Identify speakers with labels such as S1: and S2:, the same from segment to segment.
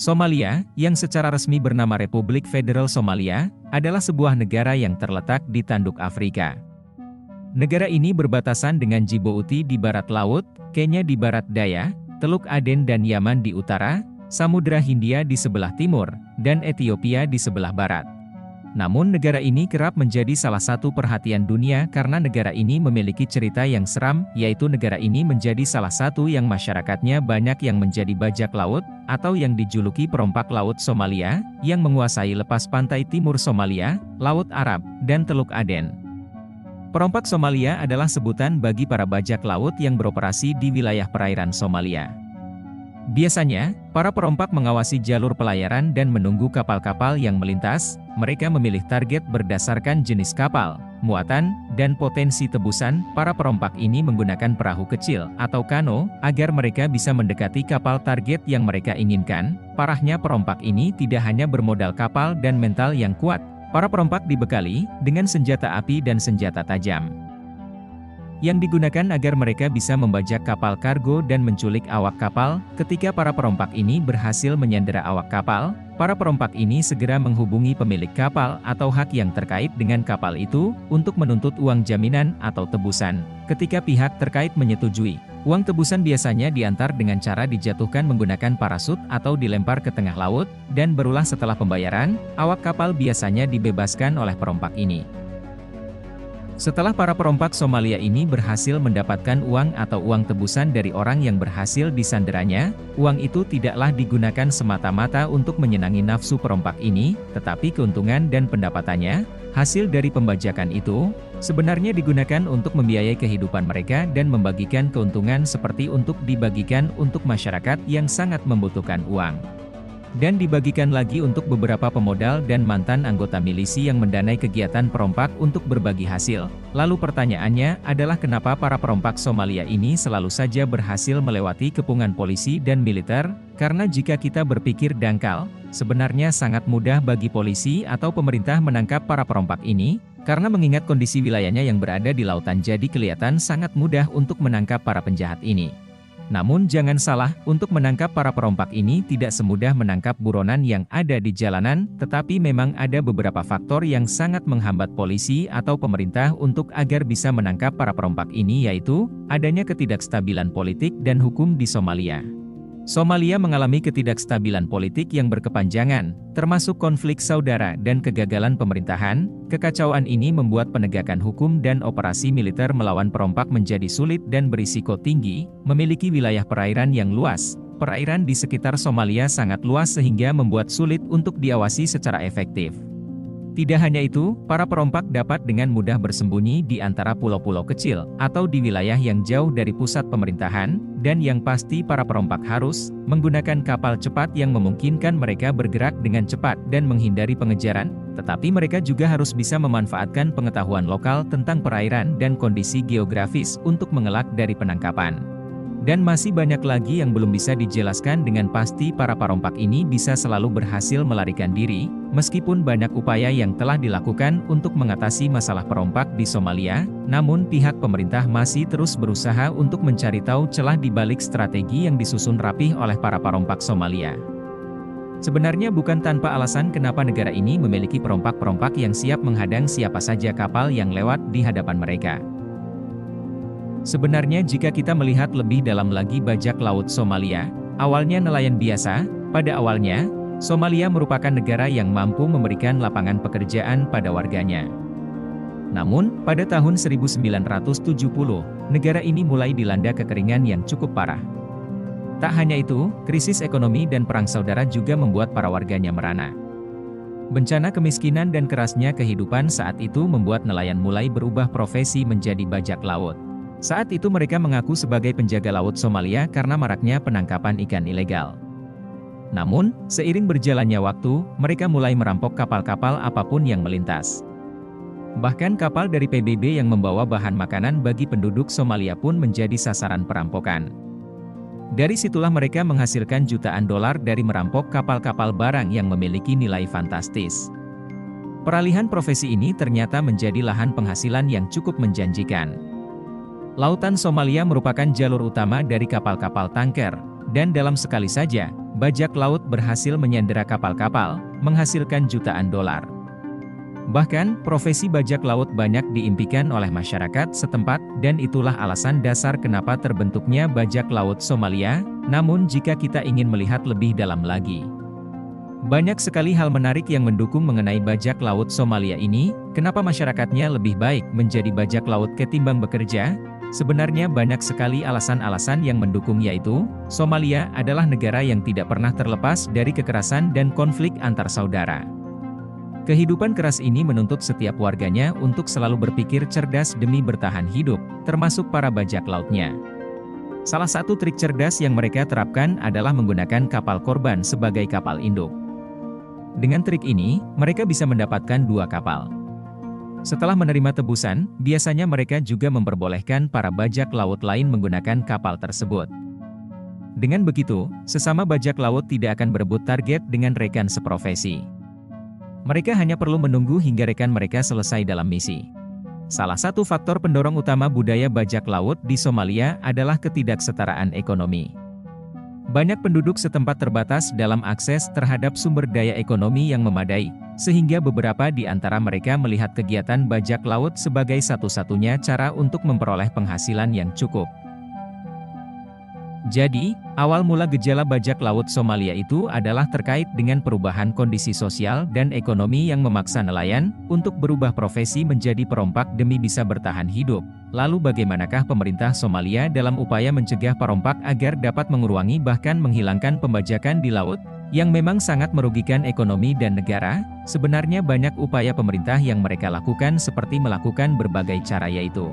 S1: Somalia, yang secara resmi bernama Republik Federal Somalia, adalah sebuah negara yang terletak di tanduk Afrika. Negara ini berbatasan dengan Djibouti di barat laut, Kenya di barat daya, Teluk Aden dan Yaman di utara, Samudra Hindia di sebelah timur, dan Ethiopia di sebelah barat. Namun negara ini kerap menjadi salah satu perhatian dunia karena negara ini memiliki cerita yang seram, yaitu negara ini menjadi salah satu yang masyarakatnya banyak yang menjadi bajak laut, atau yang dijuluki perompak laut Somalia, yang menguasai lepas pantai timur Somalia, Laut Arab, dan Teluk Aden. Perompak Somalia adalah sebutan bagi para bajak laut yang beroperasi di wilayah perairan Somalia. Biasanya, para perompak mengawasi jalur pelayaran dan menunggu kapal-kapal yang melintas. Mereka memilih target berdasarkan jenis kapal, muatan, dan potensi tebusan. Para perompak ini menggunakan perahu kecil atau kano agar mereka bisa mendekati kapal target yang mereka inginkan. Parahnya perompak ini tidak hanya bermodal kapal dan mental yang kuat. Para perompak dibekali dengan senjata api dan senjata tajam yang digunakan agar mereka bisa membajak kapal kargo dan menculik awak kapal. Ketika para perompak ini berhasil menyandera awak kapal, para perompak ini segera menghubungi pemilik kapal atau hak yang terkait dengan kapal itu untuk menuntut uang jaminan atau tebusan. Ketika pihak terkait menyetujui, uang tebusan biasanya diantar dengan cara dijatuhkan menggunakan parasut atau dilempar ke tengah laut, dan berulah setelah pembayaran, awak kapal biasanya dibebaskan oleh perompak ini. Setelah para perompak Somalia ini berhasil mendapatkan uang atau uang tebusan dari orang yang berhasil disanderanya, uang itu tidaklah digunakan semata-mata untuk menyenangi nafsu perompak ini, tetapi keuntungan dan pendapatannya, hasil dari pembajakan itu, sebenarnya digunakan untuk membiayai kehidupan mereka dan membagikan keuntungan seperti untuk dibagikan untuk masyarakat yang sangat membutuhkan uang. Dan dibagikan lagi untuk beberapa pemodal dan mantan anggota milisi yang mendanai kegiatan perompak untuk berbagi hasil. Lalu pertanyaannya adalah kenapa para perompak Somalia ini selalu saja berhasil melewati kepungan polisi dan militer? Karena jika kita berpikir dangkal, sebenarnya sangat mudah bagi polisi atau pemerintah menangkap para perompak ini, karena mengingat kondisi wilayahnya yang berada di lautan jadi kelihatan sangat mudah untuk menangkap para penjahat ini. Namun jangan salah, untuk menangkap para perompak ini tidak semudah menangkap buronan yang ada di jalanan, tetapi memang ada beberapa faktor yang sangat menghambat polisi atau pemerintah untuk agar bisa menangkap para perompak ini, yaitu adanya ketidakstabilan politik dan hukum di Somalia. Somalia mengalami ketidakstabilan politik yang berkepanjangan, termasuk konflik saudara dan kegagalan pemerintahan. Kekacauan ini membuat penegakan hukum dan operasi militer melawan perompak menjadi sulit dan berisiko tinggi. Memiliki wilayah perairan yang luas, perairan di sekitar Somalia sangat luas sehingga membuat sulit untuk diawasi secara efektif. Tidak hanya itu, para perompak dapat dengan mudah bersembunyi di antara pulau-pulau kecil, atau di wilayah yang jauh dari pusat pemerintahan, dan yang pasti para perompak harus menggunakan kapal cepat yang memungkinkan mereka bergerak dengan cepat dan menghindari pengejaran, tetapi mereka juga harus bisa memanfaatkan pengetahuan lokal tentang perairan dan kondisi geografis untuk mengelak dari penangkapan. Dan masih banyak lagi yang belum bisa dijelaskan dengan pasti. Para perompak ini bisa selalu berhasil melarikan diri, meskipun banyak upaya yang telah dilakukan untuk mengatasi masalah perompak di Somalia, namun pihak pemerintah masih terus berusaha untuk mencari tahu celah di balik strategi yang disusun rapih oleh para perompak Somalia. Sebenarnya bukan tanpa alasan kenapa negara ini memiliki perompak-perompak yang siap menghadang siapa saja kapal yang lewat di hadapan mereka. Sebenarnya jika kita melihat lebih dalam lagi bajak laut Somalia, awalnya nelayan biasa. Pada awalnya, Somalia merupakan negara yang mampu memberikan lapangan pekerjaan pada warganya. Namun, pada tahun 1970, negara ini mulai dilanda kekeringan yang cukup parah. Tak hanya itu, krisis ekonomi dan perang saudara juga membuat para warganya merana. Bencana kemiskinan dan kerasnya kehidupan saat itu membuat nelayan mulai berubah profesi menjadi bajak laut. Saat itu mereka mengaku sebagai penjaga laut Somalia karena maraknya penangkapan ikan ilegal. Namun, seiring berjalannya waktu, mereka mulai merampok kapal-kapal apapun yang melintas. Bahkan kapal dari PBB yang membawa bahan makanan bagi penduduk Somalia pun menjadi sasaran perampokan. Dari situlah mereka menghasilkan jutaan dolar dari merampok kapal-kapal barang yang memiliki nilai fantastis. Peralihan profesi ini ternyata menjadi lahan penghasilan yang cukup menjanjikan. Lautan Somalia merupakan jalur utama dari kapal-kapal tanker, dan dalam sekali saja, bajak laut berhasil menyandera kapal-kapal, menghasilkan jutaan dolar. Bahkan, profesi bajak laut banyak diimpikan oleh masyarakat setempat, dan itulah alasan dasar kenapa terbentuknya bajak laut Somalia. Namun jika kita ingin melihat lebih dalam lagi, banyak sekali hal menarik yang mendukung mengenai bajak laut Somalia ini. Kenapa masyarakatnya lebih baik menjadi bajak laut ketimbang bekerja? Sebenarnya banyak sekali alasan-alasan yang mendukung, yaitu, Somalia adalah negara yang tidak pernah terlepas dari kekerasan dan konflik antar saudara. Kehidupan keras ini menuntut setiap warganya untuk selalu berpikir cerdas demi bertahan hidup, termasuk para bajak lautnya. Salah satu trik cerdas yang mereka terapkan adalah menggunakan kapal korban sebagai kapal induk. Dengan trik ini, mereka bisa mendapatkan 2 kapal. Setelah menerima tebusan, biasanya mereka juga memperbolehkan para bajak laut lain menggunakan kapal tersebut. Dengan begitu, sesama bajak laut tidak akan berebut target dengan rekan seprofesi. Mereka hanya perlu menunggu hingga rekan mereka selesai dalam misi. Salah satu faktor pendorong utama budaya bajak laut di Somalia adalah ketidaksetaraan ekonomi. Banyak penduduk setempat terbatas dalam akses terhadap sumber daya ekonomi yang memadai, sehingga beberapa di antara mereka melihat kegiatan bajak laut sebagai satu-satunya cara untuk memperoleh penghasilan yang cukup. Jadi, awal mula gejala bajak laut Somalia itu adalah terkait dengan perubahan kondisi sosial dan ekonomi yang memaksa nelayan untuk berubah profesi menjadi perompak demi bisa bertahan hidup. Lalu bagaimanakah pemerintah Somalia dalam upaya mencegah perompak agar dapat mengurangi bahkan menghilangkan pembajakan di laut, yang memang sangat merugikan ekonomi dan negara? Sebenarnya banyak upaya pemerintah yang mereka lakukan, seperti melakukan berbagai cara, yaitu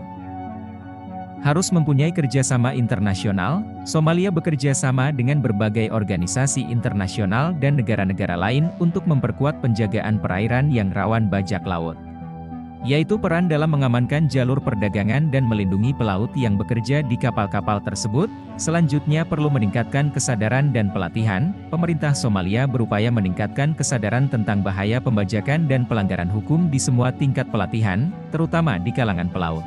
S1: harus mempunyai kerjasama internasional. Somalia bekerja sama dengan berbagai organisasi internasional dan negara-negara lain untuk memperkuat penjagaan perairan yang rawan bajak laut, yaitu peran dalam mengamankan jalur perdagangan dan melindungi pelaut yang bekerja di kapal-kapal tersebut. Selanjutnya perlu meningkatkan kesadaran dan pelatihan. Pemerintah Somalia berupaya meningkatkan kesadaran tentang bahaya pembajakan dan pelanggaran hukum di semua tingkat pelatihan, terutama di kalangan pelaut.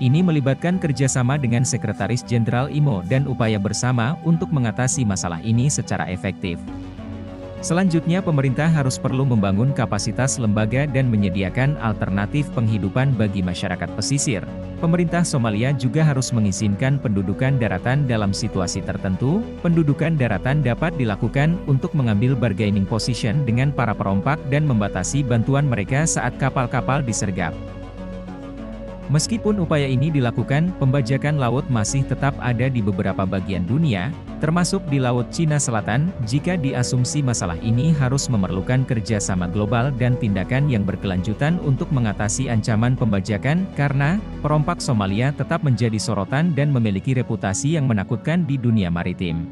S1: Ini melibatkan kerjasama dengan Sekretaris Jenderal IMO dan upaya bersama untuk mengatasi masalah ini secara efektif. Selanjutnya pemerintah harus perlu membangun kapasitas lembaga dan menyediakan alternatif penghidupan bagi masyarakat pesisir. Pemerintah Somalia juga harus mengizinkan pendudukan daratan dalam situasi tertentu. Pendudukan daratan dapat dilakukan untuk mengambil bargaining position dengan para perompak dan membatasi bantuan mereka saat kapal-kapal disergap. Meskipun upaya ini dilakukan, pembajakan laut masih tetap ada di beberapa bagian dunia, termasuk di Laut Cina Selatan. Jika diasumsi masalah ini harus memerlukan kerjasama global dan tindakan yang berkelanjutan untuk mengatasi ancaman pembajakan, karena perompak Somalia tetap menjadi sorotan dan memiliki reputasi yang menakutkan di dunia maritim.